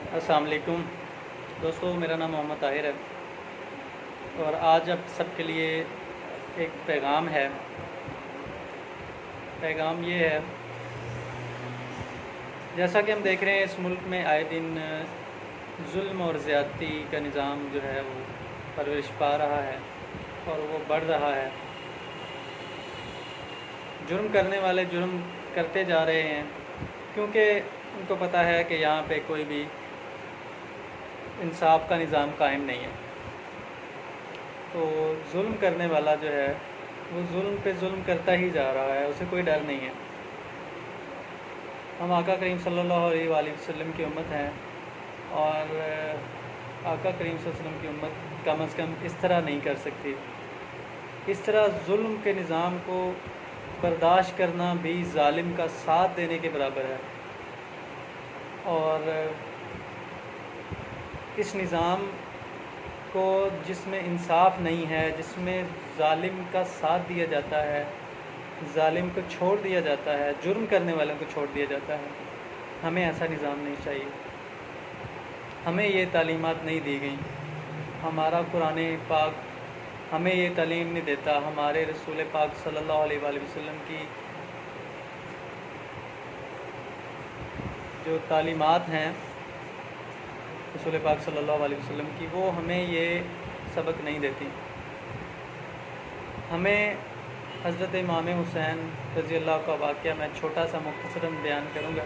السلام علیکم دوستو، میرا نام محمد طاہر ہے اور آج اب سب کے لیے ایک پیغام ہے۔ پیغام یہ ہے، جیسا کہ ہم دیکھ رہے ہیں اس ملک میں آئے دن ظلم اور زیادتی کا نظام جو ہے وہ پرورش پا رہا ہے اور وہ بڑھ رہا ہے۔ جرم کرنے والے جرم کرتے جا رہے ہیں کیونکہ ان کو پتہ ہے کہ یہاں پہ کوئی بھی انصاف کا نظام قائم نہیں ہے۔ تو ظلم کرنے والا جو ہے وہ ظلم پہ ظلم کرتا ہی جا رہا ہے، اسے کوئی ڈر نہیں ہے۔ ہم آقا کریم صلی اللہ علیہ وآلہ وسلم کی امت ہیں اور آقا کریم صلی اللہ علیہ وسلم کی امت کم از کم اس طرح نہیں کر سکتی۔ اس طرح ظلم کے نظام کو برداشت کرنا بھی ظالم کا ساتھ دینے کے برابر ہے، اور اس نظام کو جس میں انصاف نہیں ہے، جس میں ظالم کا ساتھ دیا جاتا ہے، ظالم کو چھوڑ دیا جاتا ہے، جرم کرنے والوں کو چھوڑ دیا جاتا ہے، ہمیں ایسا نظام نہیں چاہیے۔ ہمیں یہ تعلیمات نہیں دی گئیں، ہمارا قرآن پاک ہمیں یہ تعلیم نہیں دیتا، ہمارے رسول پاک صلی اللہ علیہ وآلہ وسلم کی جو تعلیمات ہیں رسول پاک صلی اللہ علیہ وسلم کی، وہ ہمیں یہ سبق نہیں دیتی۔ ہمیں حضرت امام حسین رضی اللہ کا واقعہ میں چھوٹا سا مختصراً بیان کروں گا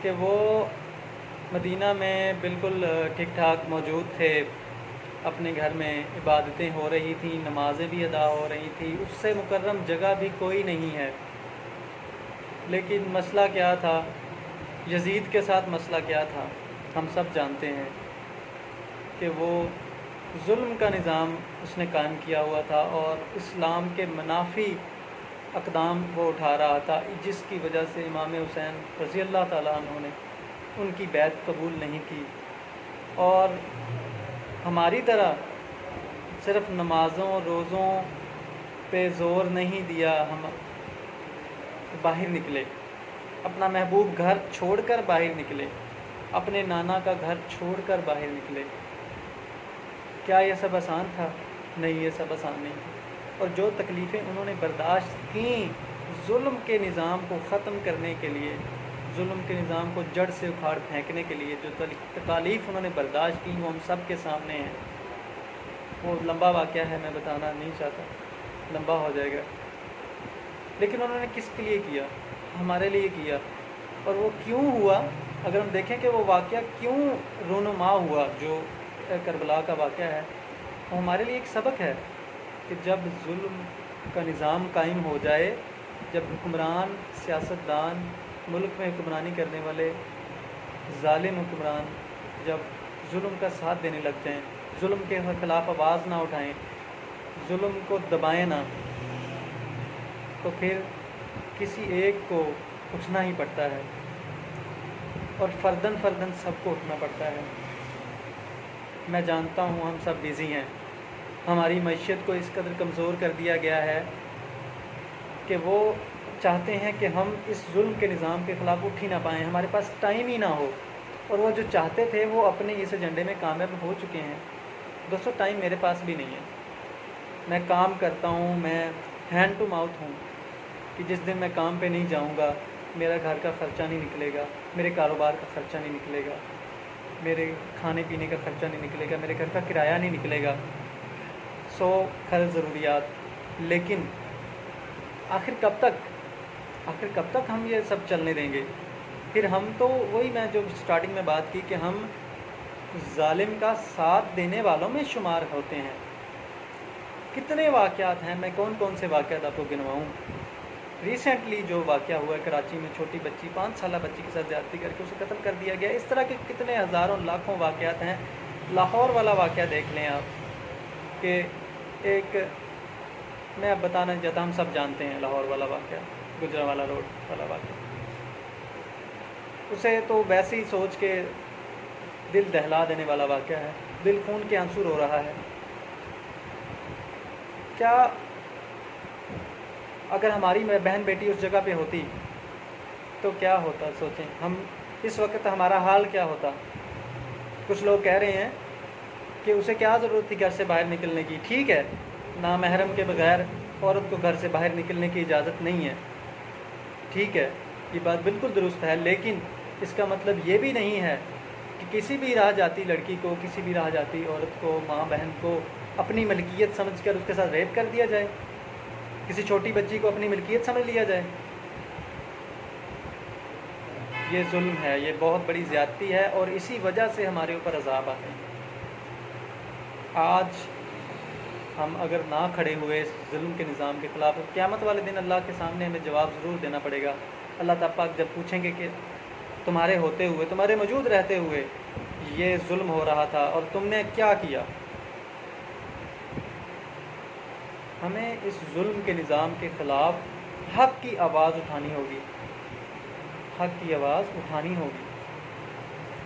کہ وہ مدینہ میں بالکل ٹھیک ٹھاک موجود تھے، اپنے گھر میں عبادتیں ہو رہی تھیں، نمازیں بھی ادا ہو رہی تھیں، اس سے مکرم جگہ بھی کوئی نہیں ہے۔ لیکن مسئلہ کیا تھا، یزید کے ساتھ مسئلہ کیا تھا، ہم سب جانتے ہیں کہ وہ ظلم کا نظام اس نے قائم کیا ہوا تھا اور اسلام کے منافی اقدام وہ اٹھا رہا تھا، جس کی وجہ سے امام حسین رضی اللہ تعالیٰ عنہ نے ان کی بیعت قبول نہیں کی، اور ہماری طرح صرف نمازوں روزوں پہ زور نہیں دیا، ہم باہر نکلے، اپنا محبوب گھر چھوڑ کر باہر نکلے، اپنے نانا کا گھر چھوڑ کر باہر نکلے۔ کیا یہ سب آسان تھا؟ نہیں، یہ سب آسان نہیں تھا، اور جو تکلیفیں انہوں نے برداشت کیں ظلم کے نظام کو ختم کرنے کے لیے، ظلم کے نظام کو جڑ سے اکھاڑ پھینکنے کے لیے جو تکالیف انہوں نے برداشت کی، وہ ہم سب کے سامنے ہیں۔ وہ لمبا واقعہ ہے، میں بتانا نہیں چاہتا، لمبا ہو جائے گا، لیکن انہوں نے کس کے لیے کیا؟ ہمارے لیے کیا۔ اور وہ کیوں ہوا؟ اگر ہم دیکھیں کہ وہ واقعہ کیوں رونما ہوا، جو کربلا کا واقعہ ہے، وہ ہمارے لیے ایک سبق ہے کہ جب ظلم کا نظام قائم ہو جائے، جب حکمران سیاستدان ملک میں حکمرانی کرنے والے ظالم حکمران جب ظلم کا ساتھ دینے لگ جائیں، ظلم کے خلاف آواز نہ اٹھائیں، ظلم کو دبائیں نہ، تو پھر کسی ایک کو اٹھنا ہی پڑتا ہے، اور فرداً سب کو اٹھنا پڑتا ہے۔ میں جانتا ہوں ہم سب بزی ہیں، ہماری معیشت کو اس قدر کمزور کر دیا گیا ہے کہ وہ چاہتے ہیں کہ ہم اس ظلم کے نظام کے خلاف اٹھ ہی نہ پائیں، ہمارے پاس ٹائم ہی نہ ہو، اور وہ جو چاہتے تھے وہ اپنے اس ایجنڈے میں کامیاب ہو چکے ہیں۔ دوستو، ٹائم میرے پاس بھی نہیں ہے، میں کام کرتا ہوں، میں ہینڈ ٹو ماؤتھ ہوں، کہ جس دن میں کام پہ نہیں جاؤں گا میرا گھر کا خرچہ نہیں نکلے گا، میرے کاروبار کا خرچہ نہیں نکلے گا، میرے کھانے پینے کا خرچہ نہیں نکلے گا، میرے گھر کا کرایہ نہیں نکلے گا، 100 خرچ ضروریات۔ لیکن آخر کب تک ہم یہ سب چلنے دیں گے؟ پھر ہم تو وہی میں جو سٹارٹنگ میں بات کی کہ ہم ظالم کا ساتھ دینے والوں میں شمار ہوتے ہیں۔ کتنے واقعات ہیں، میں کون سے واقعات آپ کو گنواؤں؟ ریسنٹلی جو واقعہ ہوا ہے کراچی میں، چھوٹی بچی 5 سالہ بچی کے ساتھ زیادتی کر کے اسے قتل کر دیا گیا۔ اس طرح کے کتنے ہزاروں لاکھوں واقعات ہیں۔ لاہور والا واقعہ دیکھ لیں آپ، کہ ایک، میں اب بتانا نہیں چاہتا، ہم سب جانتے ہیں لاہور والا واقعہ، گجرانوالہ روڈ والا واقعہ۔ اسے تو ویسے ہی سوچ کے دل دہلا دینے والا واقعہ ہے، دل خون کے آنسو رو رہا ہے۔ کیا اگر ہماری بہن بیٹی اس جگہ پہ ہوتی تو کیا ہوتا؟ سوچیں، ہم اس وقت ہمارا حال کیا ہوتا؟ کچھ لوگ کہہ رہے ہیں کہ اسے کیا ضرورت تھی گھر سے باہر نکلنے کی. ٹھیک ہے، نامحرم کے بغیر عورت کو گھر سے باہر نکلنے کی اجازت نہیں ہے، ٹھیک ہے، یہ بات بالکل درست ہے، لیکن اس کا مطلب یہ بھی نہیں ہے کہ کسی بھی راہ جاتی لڑکی کو، کسی بھی راہ جاتی عورت کو، ماں بہن کو اپنی ملکیت سمجھ کر اس کے ساتھ ریپ کر دیا جائے، کسی چھوٹی بچی کو اپنی ملکیت سمجھ لیا جائے. یہ ظلم ہے، یہ بہت بڑی زیادتی ہے، اور اسی وجہ سے ہمارے اوپر عذاب آتے ہیں. آج ہم اگر نہ کھڑے ہوئے اس ظلم کے نظام کے خلاف، قیامت والے دن اللہ کے سامنے ہمیں جواب ضرور دینا پڑے گا. اللہ تعالیٰ پاک جب پوچھیں گے کہ تمہارے ہوتے ہوئے، تمہارے موجود رہتے ہوئے یہ ظلم ہو رہا تھا اور تم نے کیا کیا. ہمیں اس ظلم کے نظام کے خلاف حق کی آواز اٹھانی ہوگی، حق کی آواز اٹھانی ہوگی.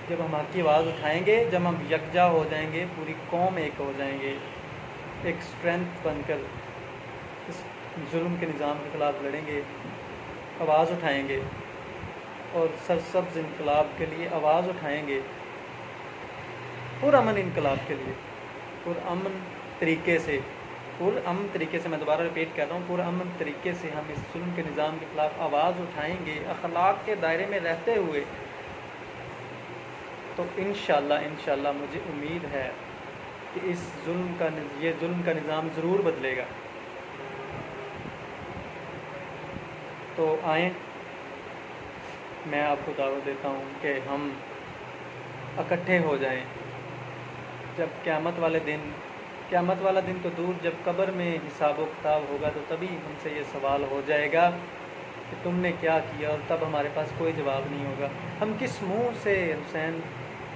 جب ہم حق کی آواز اٹھائیں گے، جب ہم یکجا ہو جائیں گے، پوری قوم ایک ہو جائیں گے، ایک اسٹرینتھ بن کر اس ظلم کے نظام کے خلاف لڑیں گے، آواز اٹھائیں گے، اور سرسبز انقلاب کے لیے آواز اٹھائیں گے، پرامن انقلاب کے لیے، پرامن طریقے سے، میں دوبارہ ریپیٹ کر رہا ہوں، پرامن طریقے سے ہم اس ظلم کے نظام کے خلاف آواز اٹھائیں گے، اخلاق کے دائرے میں رہتے ہوئے. تو انشاءاللہ مجھے امید ہے کہ یہ ظلم کا نظام ضرور بدلے گا. تو آئیں، میں آپ کو دعوت دیتا ہوں کہ ہم اکٹھے ہو جائیں. جب قیامت والا دن تو دور، جب قبر میں حساب و کتاب ہوگا تو تبھی ہم سے یہ سوال ہو جائے گا کہ تم نے کیا کیا، اور تب ہمارے پاس کوئی جواب نہیں ہوگا. ہم کس منہ سے حسین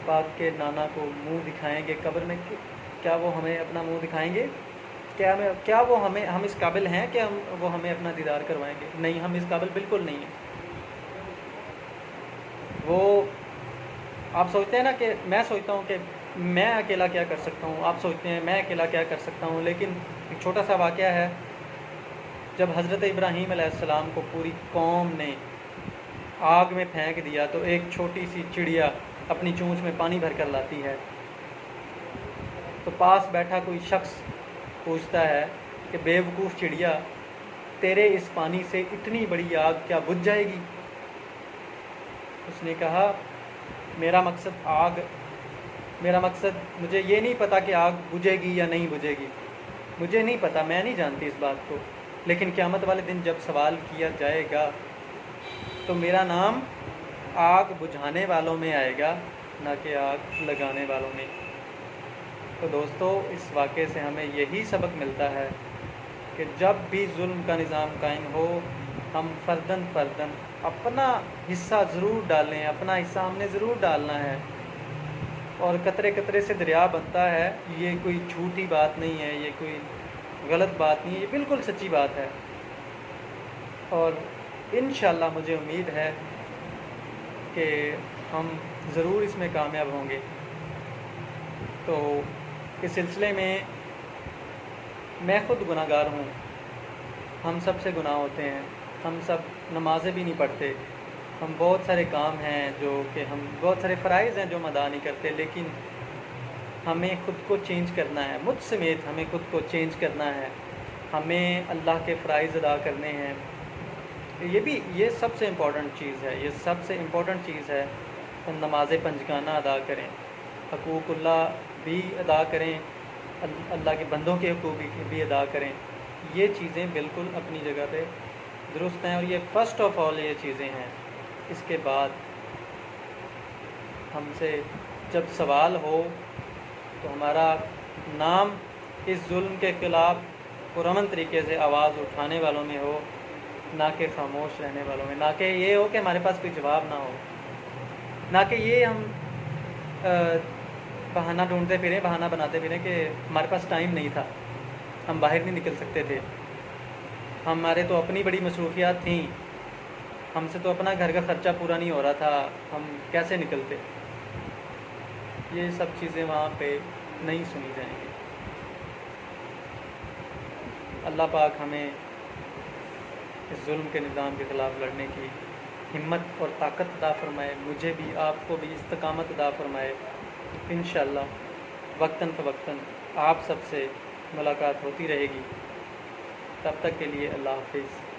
پاک کے نانا کو منہ دکھائیں گے قبر میں؟ کیا وہ ہمیں اپنا منہ دکھائیں گے؟ کیا وہ ہم اس قابل ہیں کہ وہ ہمیں اپنا دیدار کروائیں گے؟ نہیں، ہم اس قابل بالکل نہیں ہیں. وہ آپ سوچتے ہیں نا کہ میں سوچتا ہوں کہ میں اکیلا کیا کر سکتا ہوں، آپ سوچتے ہیں میں اکیلا کیا کر سکتا ہوں، لیکن ایک چھوٹا سا واقعہ ہے. جب حضرت ابراہیم علیہ السلام کو پوری قوم نے آگ میں پھینک دیا تو ایک چھوٹی سی چڑیا اپنی چونچ میں پانی بھر کر لاتی ہے، تو پاس بیٹھا کوئی شخص پوچھتا ہے کہ بے وقوف چڑیا، تیرے اس پانی سے اتنی بڑی آگ کیا بجھ جائے گی؟ اس نے کہا میرا مقصد مجھے یہ نہیں پتا کہ آگ بجھے گی یا نہیں بجھے گی، مجھے نہیں پتا، میں نہیں جانتی اس بات کو، لیکن قیامت والے دن جب سوال کیا جائے گا تو میرا نام آگ بجھانے والوں میں آئے گا، نہ کہ آگ لگانے والوں میں. تو دوستو، اس واقعے سے ہمیں یہی سبق ملتا ہے کہ جب بھی ظلم کا نظام قائم ہو، ہم فرداً اپنا حصہ ضرور ڈالیں، اپنا حصہ ہم نے ضرور ڈالنا ہے. اور قطرے قطرے سے دریا بنتا ہے، یہ کوئی جھوٹی بات نہیں ہے، یہ کوئی غلط بات نہیں ہے، یہ بالکل سچی بات ہے. اور انشاءاللہ مجھے امید ہے کہ ہم ضرور اس میں کامیاب ہوں گے. تو اس سلسلے میں میں خود گناہ گار ہوں، ہم سب سے گناہ ہوتے ہیں، ہم سب نمازیں بھی نہیں پڑھتے، ہم بہت سارے کام ہیں بہت سارے فرائض ہیں جو ہم ادا نہیں کرتے، لیکن ہمیں خود کو چینج کرنا ہے، مجھ سمیت ہمیں خود کو چینج کرنا ہے، ہمیں اللہ کے فرائض ادا کرنے ہیں. یہ سب سے امپورٹنٹ چیز ہے، ہم نماز پنجگانہ ادا کریں، حقوق اللہ بھی ادا کریں، اللہ کے بندوں کے حقوق بھی ادا کریں. یہ چیزیں بالکل اپنی جگہ پہ درست ہیں، اور یہ فرسٹ آف آل یہ چیزیں ہیں. اس کے بعد ہم سے جب سوال ہو تو ہمارا نام اس ظلم کے خلاف پرامن طریقے سے آواز اٹھانے والوں میں ہو، نہ کہ خاموش رہنے والوں میں، نہ کہ یہ ہو کہ ہمارے پاس کوئی جواب نہ ہو، نہ کہ یہ ہم بہانہ ڈھونڈتے پھریں، بہانہ بناتے پھریں کہ ہمارے پاس ٹائم نہیں تھا، ہم باہر نہیں نکل سکتے تھے، ہمارے تو اپنی بڑی مصروفیات تھیں، ہم سے تو اپنا گھر کا خرچہ پورا نہیں ہو رہا تھا، ہم کیسے نکلتے. یہ سب چیزیں وہاں پہ نہیں سنی جائیں گی. اللہ پاک ہمیں اس ظلم کے نظام کے خلاف لڑنے کی ہمت اور طاقت عطا فرمائے، مجھے بھی آپ کو بھی استقامت عطا فرمائے۔ انشاءاللہ وقتاً فوقتاً آپ سب سے ملاقات ہوتی رہے گی۔ تب تک کے لیے اللہ حافظ۔